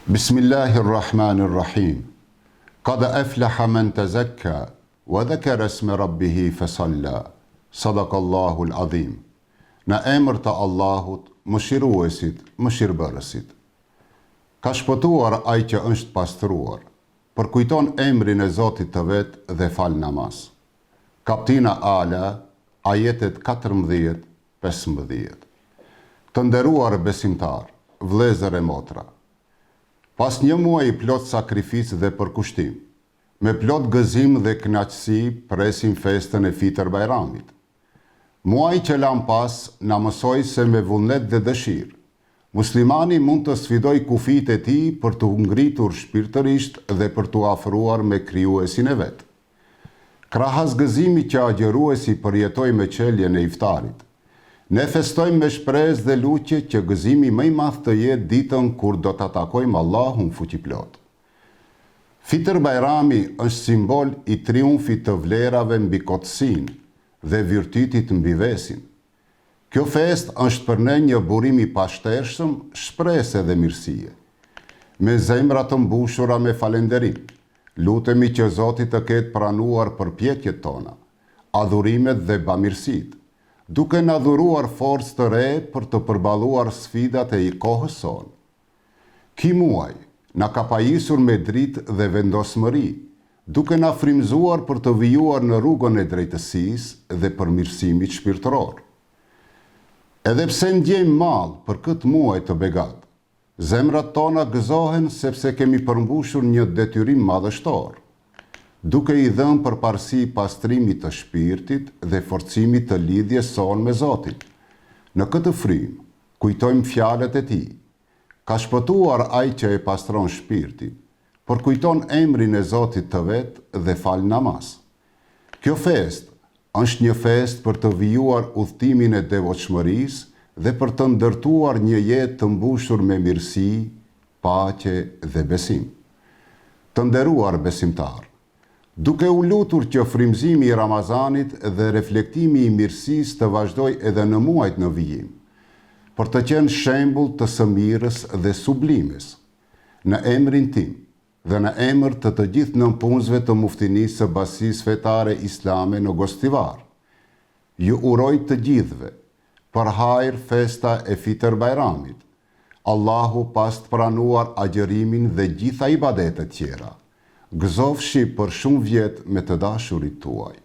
Bismillahirrahmanirrahim. Qad aflaha man tazakka wa dhakara isma rabbih fasalla. Sadaqallahul azim. Në emër të Allahut, mëshiruesit, mëshirbërësit. Ka shpëtuar ai që është pastruar, përkujton emrin e Zotit të vet dhe fal namaz. Kaptina Ala, ajetet 14-15. Të nderuar besimtar, vëllezër e motra. Pas një muaj i plot sakrificë dhe përkushtim, me plot gëzim dhe kënaqësi presim festën e Fitër Bajramit. Muaj që lam pas na mësoi se me vullnet dhe dëshirë, muslimani mund të sfidoj kufijt e tij për të ngritur shpirtërisht dhe për të afruar me krijuesin e vet. Krahas gëzimit që agjëruesi përjetoi me çeljen e iftarit, ne festojmë me shpresë dhe lutje që gëzimi më i madh të jetë ditën kur do ta takojmë Allahun fuqiplot. Fitër Bajrami është simbol i triumfit të vlerave mbi kotësinë dhe virtytit mbi vesin. Kjo fest është për ne një burim i pashtershëm, shpresë dhe mirësie. Me zemra të mbushura me falënderim, lutemi që Zoti të ketë pranuar përpjekjet tona, adhurimet dhe bamirësitë, duke na dhuruar forcë të re për të përballuar sfidat e kohës sonë. Ky muaj na ka pajisur me dritë dhe vendosmëri, duke na frymëzuar për të vijuar në rrugën e drejtësisë dhe përmirësimit shpirtëror. Edhe pse ndjejmë mall për këtë muaj të begat, zemrat tona gëzohen sepse kemi përmbushur një detyrim madhështor, duke i dhënë përparësi pastrimit të shpirtit dhe forcimit të lidhjes sonë me Zotin. Në këtë frymë, kujtojmë fjalët e tij. Ka shpëtuar ai që e pastron shpirtin, përkujton emrin e Zotit të vet dhe fal namaz. Kjo fest është një fest për të vijuar udhtimin e devotshmërisë dhe për të ndërtuar një jetë të mbushur me mirësi, paqe dhe besim. Të nderuar besimtar, duke u lutur që frymëzimi i Ramazanit dhe reflektimi i mirësisë të vazhdoj edhe në muajt në vijim, për të qenë shembull të së mirës dhe sublimes, në emrin tim dhe në emër të gjithë nënpunësve të muftinisë së Basisë Fetare Islame në Gostivar. Ju uroj të gjithëve për hajër festa e Fitër Bajramit. Allahu pas të pranuar agjërimin dhe gjitha ibadetet tjera, gëzofshi për shumë vjet me të dashurit tuaj.